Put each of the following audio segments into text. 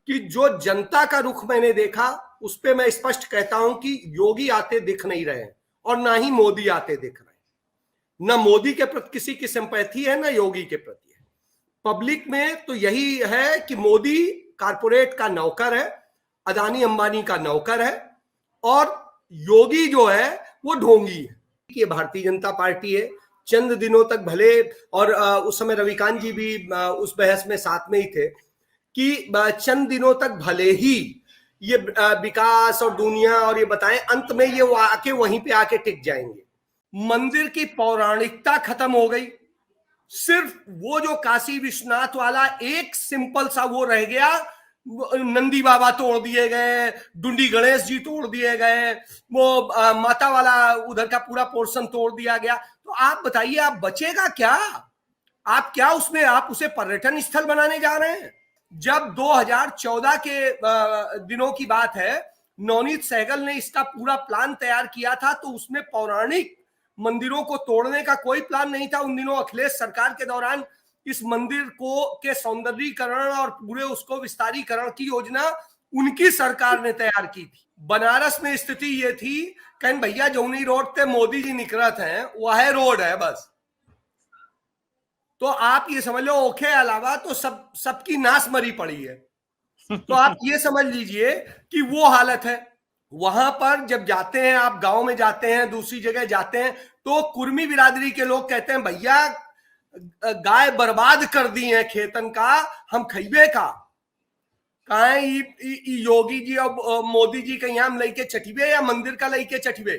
कि जो जनता का रुख मैंने देखा उस पे मैं स्पष्ट कहता हूं कि योगी आते दिख नहीं रहे हैं और ना ही मोदी आते दिख रहे हैं। ना मोदी के प्रति किसी की सिंपैथी है, ना योगी के प्रति है। पब्लिक में तो यही है कि मोदी कारपोरेट का नौकर है, अदानी अंबानी का नौकर है और योगी जो है वो ढोंगी है। ये भारतीय जनता पार्टी है। चंद दिनों तक भले, और उस समय रविकांत जी भी उस बहस में साथ में ही थे, कि चंद दिनों तक भले ही ये विकास और दुनिया और ये बताएं, अंत में ये आके वहीं पे आके टिक जाएंगे। मंदिर की पौराणिकता खत्म हो गई। सिर्फ वो जो काशी विश्वनाथ वाला एक सिंपल सा वो रह गया। नंदी बाबा तोड़ दिए गए, डुंडी गणेश जी तोड़ दिए गए, वो माता वाला उधर का पूरा पोर्शन तोड़ दिया गया। तो आप बताइए, आप बचेगा क्या? आप क्या उसमें, आप उसे पर्यटन स्थल बनाने जा रहे हैं? जब 2014 के दिनों की बात है, नवनीत सहगल ने इसका पूरा प्लान तैयार किया था, तो उसमें पौराणिक मंदिरों को तोड़ने का कोई प्लान नहीं था। उन दिनों अखिलेश सरकार के दौरान इस मंदिर को के सौंदर्यीकरण और पूरे उसको विस्तारीकरण की योजना उनकी सरकार ने तैयार की थी। बनारस में स्थिति ये थी, कहीं भैया जौनी रोड पे मोदी जी निकलत हैं, वह रोड है बस। तो आप ये समझ लो, ओखे अलावा तो सबकी नाश मरी पड़ी है। तो आप ये समझ लीजिए कि वो हालत है। वहां पर जब जाते हैं, आप गांव में जाते हैं, दूसरी जगह जाते हैं, तो कुर्मी बिरादरी के लोग कहते हैं भैया गाय बर्बाद कर दी है खेतन का, हम खइबे का योगी जी और मोदी जी कहीं हम लेके चटिबे या मंदिर का लेके चटिबे।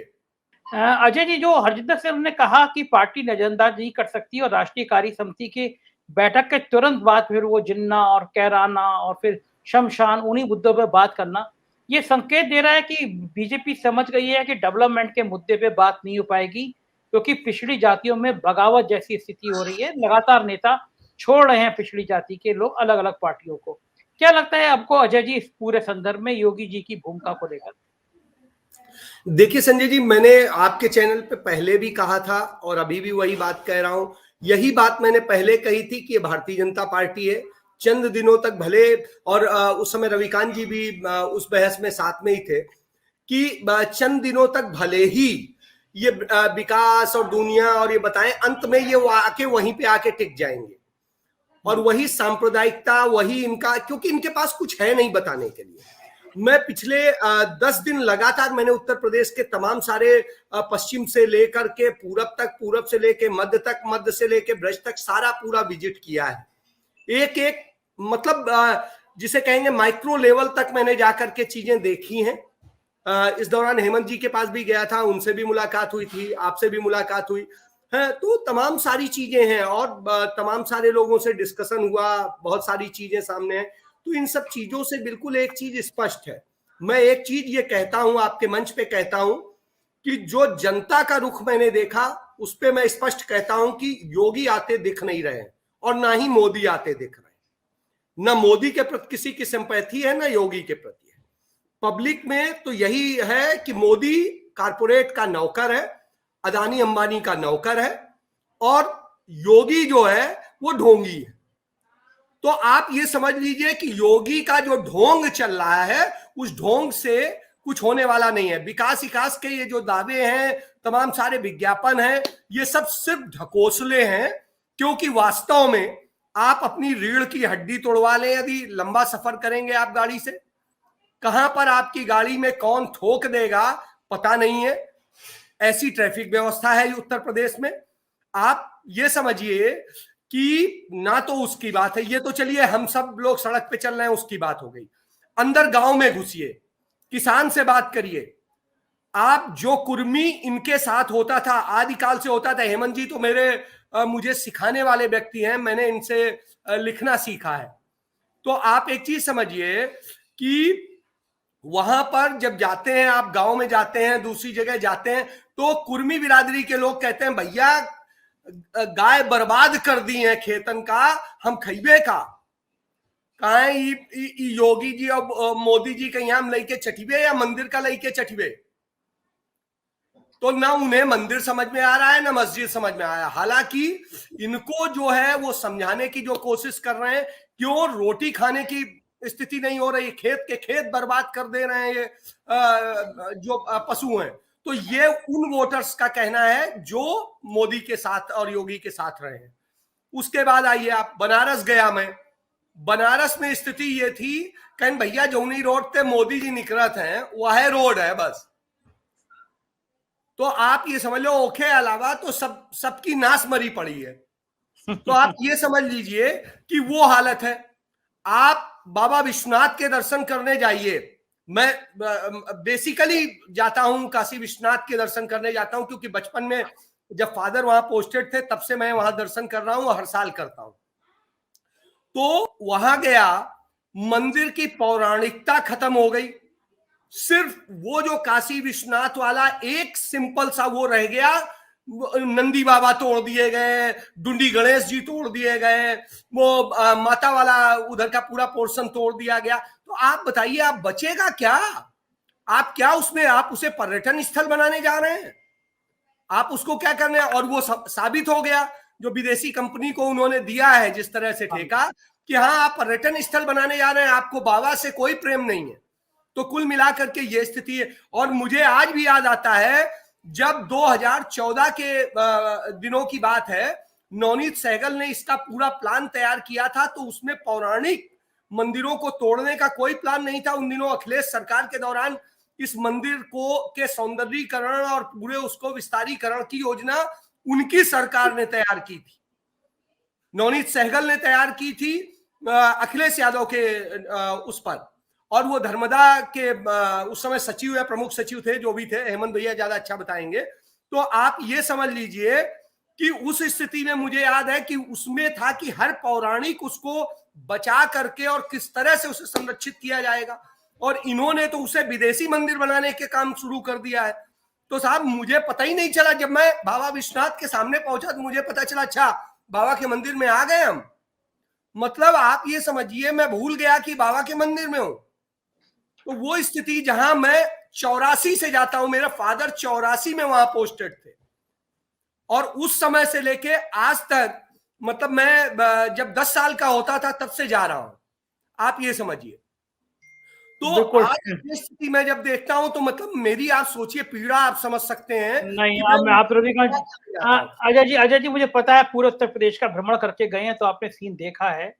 अजय जी, जो हरजिंदर सिंह ने कहा कि पार्टी नजरअंदाज नहीं कर सकती और राष्ट्रीय कार्य समिति की बैठक के तुरंत बाद फिर वो जिन्ना और कैराना और फिर शमशान, उन्हीं मुद्दों पर बात करना, ये संकेत दे रहा है कि बीजेपी समझ गई है कि डेवलपमेंट के मुद्दे पे बात नहीं हो पाएगी, क्योंकि पिछड़ी जातियों में बगावत जैसी स्थिति हो रही है। लगातार नेता छोड़ रहे हैं पिछड़ी जाति के लोग अलग अलग पार्टियों को। क्या लगता है आपको अजय जी, इस पूरे संदर्भ में योगी जी की भूमिका को लेकर? देखिए संजय जी, मैंने आपके चैनल पे पहले भी कहा था और अभी भी वही बात कह रहा हूं। यही बात मैंने पहले कही थी कि ये भारतीय जनता पार्टी है। चंद दिनों तक भले, और उस समय रविकांत जी भी उस बहस में साथ में ही थे, कि चंद दिनों तक भले ही ये विकास और दुनिया और ये बताएं, अंत में ये आके वहीं पे आके टिक जाएंगे। और वही सांप्रदायिकता, वही इनका, क्योंकि इनके पास कुछ है नहीं बताने के लिए। मैं पिछले 10 दिन लगातार मैंने उत्तर प्रदेश के तमाम सारे पश्चिम से लेकर के पूरब तक, पूरब से लेके मध्य तक, मध्य से लेके ब्रज तक सारा पूरा विजिट किया है। एक एक मतलब जिसे कहेंगे माइक्रो लेवल तक मैंने जाकर के चीजें देखी हैं। इस दौरान हेमंत जी के पास भी गया था, उनसे भी मुलाकात हुई थी, आपसे भी मुलाकात हुई है। तो तमाम सारी चीजें हैं और तमाम सारे लोगों से डिस्कशन हुआ, बहुत सारी चीजें सामने हैं। तो इन सब चीजों से बिल्कुल एक चीज स्पष्ट है। मैं एक चीज ये कहता हूं, आपके मंच पे कहता हूं, कि जो जनता का रुख मैंने देखा उस पे मैं स्पष्ट कहता हूं कि योगी आते दिख नहीं रहे हैं और ना ही मोदी आते दिख रहे हैं। ना मोदी के प्रति किसी की सिंपैथी है, ना योगी के प्रति है। पब्लिक में तो यही है कि मोदी कारपोरेट का नौकर है, अदानी अंबानी का नौकर है और योगी जो है वो ढोंगी है। तो आप ये समझ लीजिए कि योगी का जो ढोंग चल रहा है, उस ढोंग से कुछ होने वाला नहीं है। विकास विकास के ये जो दावे हैं, तमाम सारे विज्ञापन हैं, ये सब सिर्फ ढकोसले हैं। क्योंकि वास्तव में आप अपनी रीढ़ की हड्डी तोड़वा लें, यदि लंबा सफर करेंगे आप गाड़ी से, कहां पर आपकी गाड़ी में कौन ठोक देगा पता नहीं है। ऐसी ट्रैफिक व्यवस्था है उत्तर प्रदेश में। आप ये समझिए कि ना तो उसकी बात है, ये तो चलिए हम सब लोग सड़क पे चल रहे हैं उसकी बात हो गई। अंदर गांव में घुसिए, किसान से बात करिए। आप जो कुर्मी इनके साथ होता था, आदिकाल से होता था, हेमंत जी तो मुझे सिखाने वाले व्यक्ति हैं, मैंने इनसे लिखना सीखा है। तो आप एक चीज समझिए कि वहां पर जब जाते हैं, आप गांव में जाते हैं, दूसरी जगह जाते हैं, तो कुर्मी बिरादरी के लोग कहते हैं भैया गाय बर्बाद कर दी है खेतन का, हम खइबे का योगी जी और मोदी जी कहीं हम लेके चटिबे या मंदिर का लेके चटिबे। तो ना उन्हें मंदिर समझ में आ रहा है, ना मस्जिद समझ में आया। हालांकि इनको जो है वो समझाने की जो कोशिश कर रहे हैं, क्यों रोटी खाने की स्थिति नहीं हो रही, खेत के खेत बर्बाद कर दे रहे हैं ये जो पशु हैं। तो ये उन वोटर्स का कहना है जो मोदी के साथ और योगी के साथ रहे हैं। उसके बाद आइए आप, बनारस गया मैं, बनारस में स्थिति ये थी, कहीं भैया जौनी रोड पे मोदी जी निकलत हैं वह रोड है बस। तो आप ये समझ लो ओखे अलावा तो सबकी नाश मरी पड़ी है। तो आप ये समझ लीजिए कि वो हालत है। आप बाबा विश्वनाथ के दर्शन करने जाइए, मैं बेसिकली जाता हूं काशी विश्वनाथ के दर्शन करने जाता हूं, क्योंकि बचपन में जब फादर वहां पोस्टेड थे तब से मैं वहां दर्शन कर रहा हूं, हर साल करता हूं। तो वहां गया, मंदिर की पौराणिकता खत्म हो गई, सिर्फ वो जो काशी विश्वनाथ वाला एक सिंपल सा वो रह गया। नंदी बाबा तोड़ दिए गए, डुंडी गणेश जी तोड़ दिए गए, वो माता वाला उधर का पूरा पोर्शन तोड़ दिया गया। तो आप बताइए, आप बचेगा क्या? आप क्या उसमें, आप उसे पर्यटन स्थल बनाने जा रहे हैं? आप उसको क्या करने? और वो साबित हो गया, जो विदेशी कंपनी को उन्होंने दिया है जिस तरह से ठेका, कि हाँ आप पर्यटन स्थल बनाने जा रहे हैं, आपको बाबा से कोई प्रेम नहीं है। तो कुल मिलाकर के ये स्थिति है। और मुझे आज भी याद आता है जब 2014 के दिनों की बात है, नवनीत सहगल ने इसका पूरा प्लान तैयार किया था, तो उसमें पौराणिक मंदिरों को तोड़ने का कोई प्लान नहीं था। उन दिनों अखिलेश सरकार के दौरान इस मंदिर को के सौंदर्यीकरण और पूरे उसको विस्तारीकरण की योजना उनकी सरकार ने तैयार की थी, नवनीत सहगल ने तैयार की थी अखिलेश यादव के उस पर। और वो धर्मदा के उस समय सचिव या प्रमुख सचिव थे, जो भी थे, हेमंत भैया ज्यादा अच्छा बताएंगे। तो आप ये समझ लीजिए कि उस स्थिति में मुझे याद है कि उसमें था कि हर पौराणिक उसको बचा करके और किस तरह से उसे संरक्षित किया जाएगा। और इन्होंने तो उसे विदेशी मंदिर बनाने के काम शुरू कर दिया है। तो साहब मुझे पता ही नहीं चला, जब मैं बाबा विश्वनाथ के सामने पहुंचा तो मुझे पता चला अच्छा बाबा के मंदिर में आ गए हम। मतलब आप ये समझिए मैं भूल गया कि बाबा के मंदिर में हूं। तो वो स्थिति जहां मैं 84 से जाता हूं, मेरा फादर 84 में वहां पोस्टेड थे, और उस समय से लेके आज तक, मतलब मैं जब 10 साल का होता था तब से जा रहा हूं, आप ये समझिए। तो आज की स्थिति में जब देखता हूं तो मतलब मेरी, आप सोचिए पीड़ा, आप समझ सकते हैं। नहीं, आप रविकांत, अजय जी मुझे पता है पूरे उत्तर प्रदेश का भ्रमण करके गए हैं, तो आपने सीन देखा है।